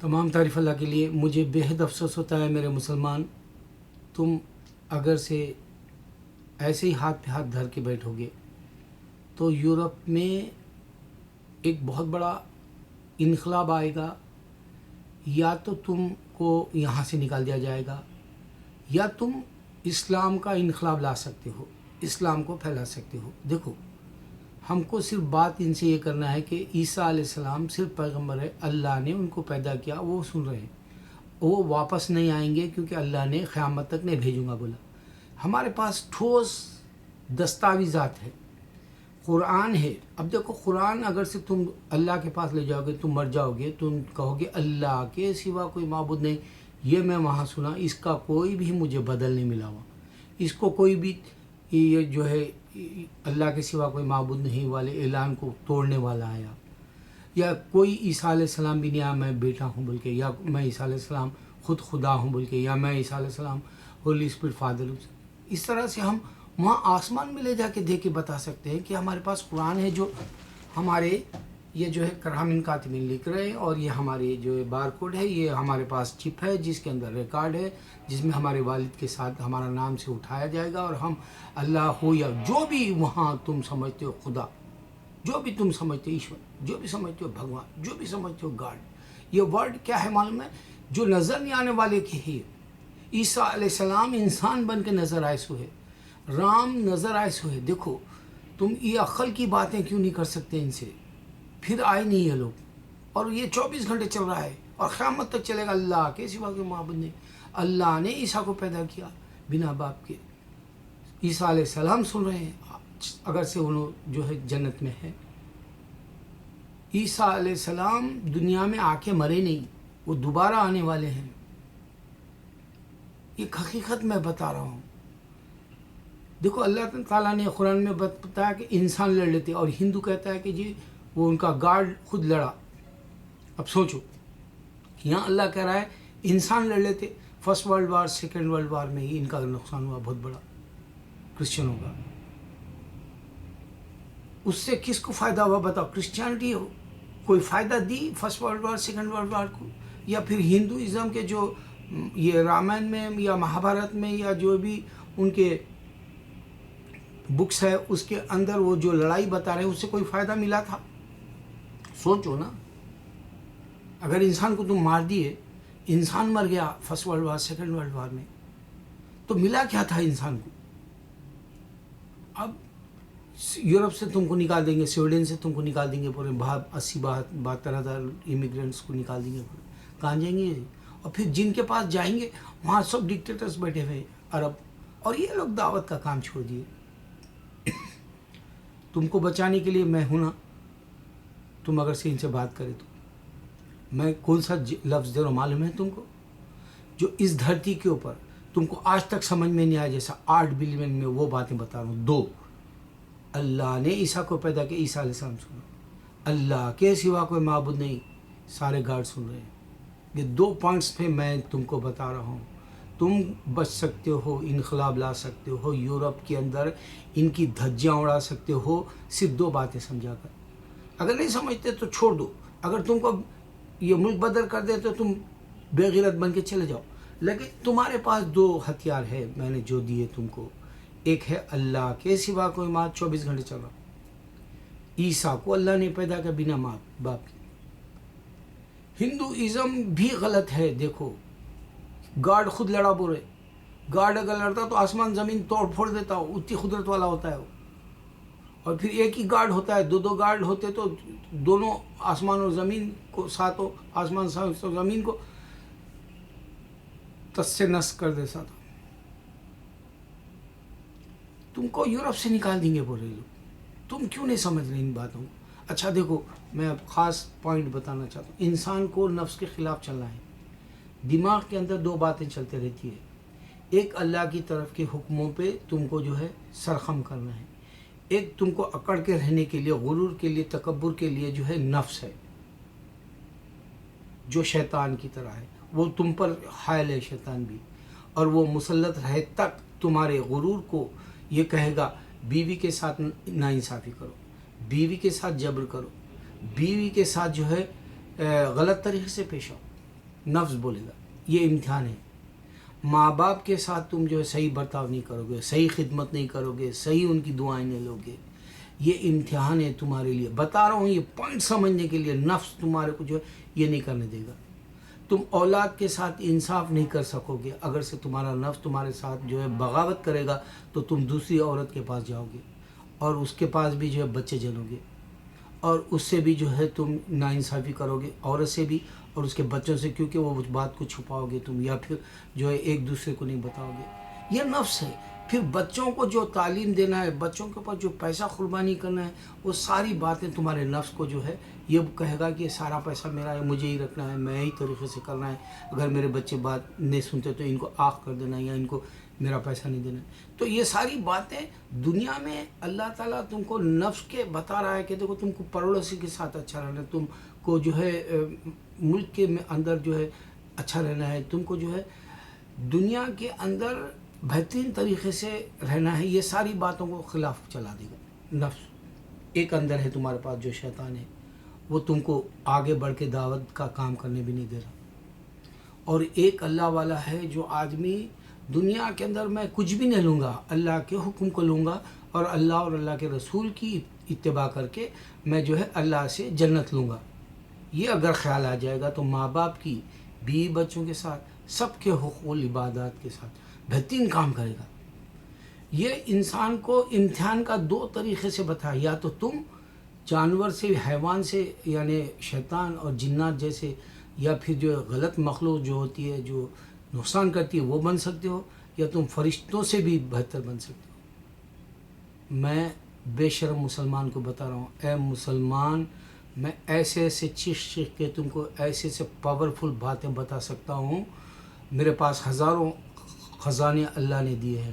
تمام تعریف اللہ کے لیے. مجھے بےحد افسوس ہوتا ہے میرے مسلمان، تم اگر سے ایسے ہی ہاتھ پہ ہاتھ دھر کے بیٹھو گے تو یورپ میں ایک بہت بڑا انقلاب آئے گا. یا تو تم کو یہاں سے نکال دیا جائے گا، یا تم اسلام کا انقلاب لا سکتے ہو، اسلام کو پھیلا سکتے ہو. دیکھو، ہم کو صرف بات ان سے یہ کرنا ہے کہ عیسیٰ علیہ السلام صرف پیغمبر ہے، اللہ نے ان کو پیدا کیا، وہ سن رہے ہیں. وہ واپس نہیں آئیں گے کیونکہ اللہ نے قیامت تک نہیں بھیجوں گا بولا. ہمارے پاس ٹھوس دستاویزات ہے، قرآن ہے. اب دیکھو، قرآن اگر سے تم اللہ کے پاس لے جاؤ گے، تم مر جاؤ گے، تم کہو گے اللہ کے سوا کوئی معبود نہیں. یہ میں وہاں سنا، اس کا کوئی بھی مجھے بدل نہیں ملا ہوا. اس کو کوئی بھی یہ جو ہے اللہ کے سوا کوئی معبود نہیں والے اعلان کو توڑنے والا آیا، یا کوئی عیسیٰ علیہ السلام بھی نہیں آیا میں بیٹا ہوں بول کے، یا میں عیسیٰ علیہ السلام خود خدا ہوں بول کے، یا میں عیسیٰ علیہ السلام ہولی اسپرٹ فادر ہوں. اس طرح سے ہم وہاں آسمان میں لے جا کے دیکھ کے بتا سکتے ہیں کہ ہمارے پاس قرآن ہے، جو ہمارے یہ جو ہے کرامین کاتبین لکھ رہے ہیں، اور یہ ہمارے جو ہے بار کوڈ ہے، یہ ہمارے پاس چپ ہے جس کے اندر ریکارڈ ہے، جس میں ہمارے والد کے ساتھ ہمارا نام سے اٹھایا جائے گا، اور ہم اللہ ہو یا جو بھی وہاں تم سمجھتے ہو خدا، جو بھی تم سمجھتے ہو ایشور، جو بھی سمجھتے ہو بھگوان، جو بھی سمجھتے ہو گاڈ، یہ ورڈ کیا ہے معلوم ہے؟ جو نظر نہیں آنے والے کے ہی. عیسیٰ علیہ السلام انسان بن کے نظر آئے سو ہے، رام نظر آئے سو ہے. دیکھو، تم یہ عقل کی باتیں کیوں نہیں کر سکتے ان سے؟ پھر آئے نہیں یہ لوگ، اور یہ 24 گھنٹے چل رہا ہے اور قیامت تک چلے گا. اللہ کے سوا کوئی معبود نہیں. اللہ نے عیسیٰ کو پیدا کیا بنا باپ کے. عیسیٰ علیہ السلام سن رہے ہیں، اگر سے انہوں جو ہے جنت میں ہے. عیسیٰ علیہ السلام دنیا میں آ کے مرے نہیں، وہ دوبارہ آنے والے ہیں. یہ حقیقت میں بتا رہا ہوں. دیکھو، اللہ تعالیٰ نے قرآن میں بتایا کہ انسان لڑ لیتے، اور ہندو کہتا ہے کہ جی وہ ان کا گارڈ خود لڑا. اب سوچو، یہاں اللہ کہہ رہا ہے انسان لڑ لیتے. First world war, second world war میں ہی ان کا نقصان ہوا بہت بڑا کرسچنوں کا. اس سے کس کو فائدہ ہوا بتاؤ؟ کرسچینٹی کوئی فائدہ دی first world war, second world war کو؟ یا پھر ہندوازم کے جو یہ رامائن میں یا مہابھارت میں یا جو بھی ان کے بکس ہے اس کے اندر وہ جو لڑائی بتا رہے ہیں، اس سے کوئی فائدہ ملا تھا؟ سوچو نا. اگر انسان کو تم مار دیے، انسان مر گیا first world war, second world war میں، تو ملا کیا تھا انسان کو؟ اب یورپ سے تم کو نکال دیں گے، سویڈن سے تم کو نکال دیں گے، پورے 72,000 امیگرینٹس کو نکال دیں گے. کہاں جائیں گے؟ اور پھر جن کے پاس جائیں گے وہاں سب ڈکٹیٹرز بیٹھے ہوئے عرب، اور یہ لوگ دعوت کا کام چھوڑ دیے. تم کو بچانے کے لیے میں ہوں نا. تم اگر سے ان سے بات کرے تو میں کون سا لفظ دے رہا ہوں معلوم ہے تم کو؟ جو اس دھرتی کے اوپر تم کو آج تک سمجھ میں نہیں آیا، جیسا 8 بلین میں وہ باتیں بتا رہا ہوں. 2، اللہ نے عیسیٰ کو پیدا کیا، عیسیٰ علیہ السلام سن رہے، اللہ کے سوا کوئی معبود نہیں، سارے گارڈ سن رہے ہیں. یہ 2 پوائنٹس پہ میں تم کو بتا رہا ہوں. تم بچ سکتے ہو، انقلاب لا سکتے ہو یورپ کے اندر، ان کی دھجیاں اڑا سکتے ہو صرف 2 باتیں سمجھا کر. اگر نہیں سمجھتے تو چھوڑ دو. اگر تم کو یہ ملک بدر کر دے تو تم بے غیرت بن کے چلے جاؤ. لیکن تمہارے پاس 2 ہتھیار ہے میں نے جو دیے تم کو. ایک ہے اللہ کے سوا کوئی ماں 24 گھنٹے چل رہا. عیسیٰ کو اللہ نے پیدا کیا بنا ماں باپ کے. ہندوازم بھی غلط ہے. دیکھو، گاڈ خود لڑا بول رہے. گاڈ اگر لڑتا تو آسمان زمین توڑ پھوڑ دیتا ہو، اتنی قدرت والا ہوتا ہے وہ. اور پھر ایک ہی گاڈ ہوتا ہے، 2 گاڈ ہوتے تو دونوں آسمان اور زمین کو، ساتوں آسمان اور زمین کو تس سے نس کر دیتا تھا. تم کو یورپ سے نکال دیں گے بول رہے لوگ. تم کیوں نہیں سمجھ رہے ان باتوں کو؟ اچھا دیکھو، میں اب خاص پوائنٹ بتانا چاہتا ہوں. انسان کو نفس کے خلاف چلنا ہے. دماغ کے اندر 2 باتیں چلتے رہتی ہے. ایک اللہ کی طرف کے حکموں پہ تم کو جو ہے سرخم کرنا ہے. ایک تم کو اکڑ کے رہنے کے لیے، غرور کے لیے، تکبر کے لیے جو ہے نفس ہے، جو شیطان کی طرح ہے. وہ تم پر حائل ہے شیطان بھی، اور وہ مسلط رہے تک تمہارے غرور کو یہ کہے گا بیوی کے ساتھ ناانصافی کرو، بیوی کے ساتھ جبر کرو، بیوی کے ساتھ جو ہے غلط طریقے سے پیش آؤ. نفس بولے گا یہ امتحان ہے. ماں باپ کے ساتھ تم جو ہے صحیح برتاؤ نہیں کرو گے, صحیح خدمت نہیں کرو گے, صحیح ان کی دعائیں نہیں لو گے, یہ امتحان ہے تمہارے لیے. بتا رہا ہوں یہ پوائنٹ سمجھنے کے لیے. نفس تمہارے کو جو ہے یہ نہیں کرنے دے گا. تم اولاد کے ساتھ انصاف نہیں کر سکو گے. اگر سے تمہارا نفس تمہارے ساتھ جو ہے بغاوت کرے گا تو تم دوسری عورت کے پاس جاؤ گے اور اس کے پاس بھی جو ہے بچے جنو گے, اور اس سے بھی جو ہے تم ناانصافی کرو گے, عورت سے بھی اور اس کے بچوں سے, کیونکہ وہ اس بات کو چھپاؤ گے تم, یا پھر جو ہے ایک دوسرے کو نہیں بتاؤ گے. یہ نفس ہے. پھر بچوں کو جو تعلیم دینا ہے, بچوں کے اوپر جو پیسہ قربانی کرنا ہے, وہ ساری باتیں تمہارے نفس کو جو ہے یہ کہے گا کہ یہ سارا پیسہ میرا ہے, مجھے ہی رکھنا ہے, میں ہی طریقے سے کرنا ہے. اگر میرے بچے بات نہیں سنتے تو ان کو آنکھ کر دینا یا ان کو میرا پیسہ نہیں دینا. تو یہ ساری باتیں دنیا میں اللہ تعالیٰ تم کو نفس کے بتا رہا ہے کہ دیکھو تم کو پڑوسی کے ساتھ اچھا رہنا ہے, تم کو جو ہے ملک کے اندر جو ہے اچھا رہنا ہے, تم کو جو ہے دنیا کے اندر بہترین طریقے سے رہنا ہے. یہ ساری باتوں کو خلاف چلا دے گا نفس. ایک اندر ہے تمہارے پاس جو شیطان ہے, وہ تم کو آگے بڑھ کے دعوت کا کام کرنے بھی نہیں دے رہا. اور ایک اللہ والا ہے جو آدمی دنیا کے اندر میں کچھ بھی نہیں لوں گا, اللہ کے حکم کو لوں گا اور اللہ کے رسول کی اتباع کر کے میں جو ہے اللہ سے جنت لوں گا. یہ اگر خیال آ جائے گا تو ماں باپ کی, بیوی بچوں کے ساتھ, سب کے حقوق و عبادات کے ساتھ بہترین کام کرے گا. یہ انسان کو امتحان کا دو طریقے سے بتایا, یا تو تم جانور سے, حیوان سے, یعنی شیطان اور جنات جیسے, یا پھر جو غلط مخلوق جو ہوتی ہے جو نقصان کرتی ہے وہ بن سکتے ہو, یا تم فرشتوں سے بھی بہتر بن سکتے ہو. میں بے شرم مسلمان کو بتا رہا ہوں, اے مسلمان, میں ایسے ایسے چیخ کے تم کو ایسے پاورفل باتیں بتا سکتا ہوں. میرے پاس ہزاروں خزانے اللہ نے دیے ہیں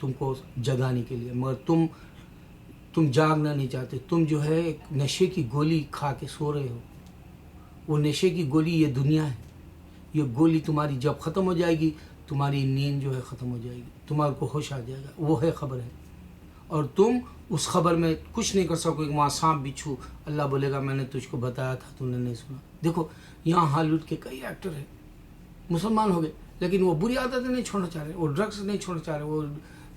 تم کو جگانے کے لیے, مگر تم جاگنا نہیں چاہتے. تم جو ہے ایک نشے کی گولی کھا کے سو رہے ہو. وہ نشے کی گولی یہ دنیا ہے. یہ گولی تمہاری جب ختم ہو جائے گی, تمہاری نیند جو ہے ختم ہو جائے گی, تمہارے کو ہوش آ جائے گا. وہ ہے خبر ہے, اور تم اس خبر میں کچھ نہیں کر سکو گے. وہاں سانپ بچھو, اللہ بولے گا میں نے تجھ کو بتایا تھا, تم نے نہیں سنا. دیکھو یہاں ہالی ووڈ کے کئی ایکٹر ہیں, مسلمان ہو گئے, لیکن وہ بری عادتیں نہیں چھوڑنا چاہ رہے, وہ ڈرگس نہیں چھوڑنا چاہ رہے, وہ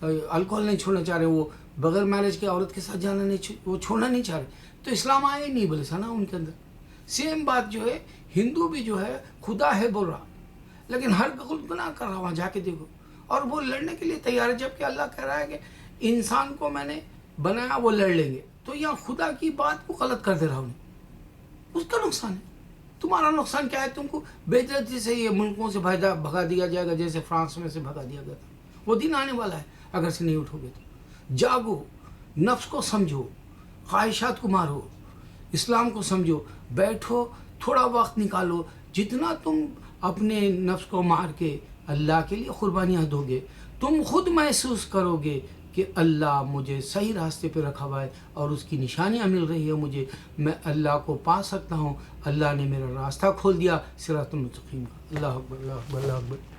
الکوہل نہیں چھوڑنا چاہ رہے, وہ بغیر میرج کے عورت کے ساتھ جانا نہیں, وہ چھوڑنا نہیں چاہ رہے. تو اسلام آیا ہی نہیں بولے سنا ان کے اندر. سیم بات جو ہے ہندو بھی جو ہے خدا ہے بول رہا, لیکن ہر گناہ کر رہا. وہاں جا کے دیکھو, اور وہ لڑنے کے لیے تیار ہے, جبکہ اللہ کہہ رہا ہے کہ انسان کو میں نے بنایا, وہ لڑ لیں گے. تو یہاں خدا کی بات کو غلط کر دے رہا ہوں. اس کا نقصان ہے. تمہارا نقصان کیا ہے؟ تم کو بے عزتی سے یہ ملکوں سے بھگا دیا جائے گا, جیسے فرانس میں سے بھگا دیا گیا تھا. وہ دن آنے والا ہے اگر سے نہیں اٹھو گے تو. جاگو, نفس کو سمجھو, خواہشات کو مارو, اسلام کو سمجھو, بیٹھو, تھوڑا وقت نکالو. جتنا تم اپنے نفس کو مار کے اللہ کے لیے قربانیاں دو گے, تم خود محسوس کرو گے کہ اللہ مجھے صحیح راستے پہ رکھا ہوا ہے اور اس کی نشانیاں مل رہی ہے مجھے, میں اللہ کو پا سکتا ہوں. اللہ نے میرا راستہ کھول دیا صراط المستقیم کا. اللہ اکبر, اللہ اکبر, اللہ اکبر.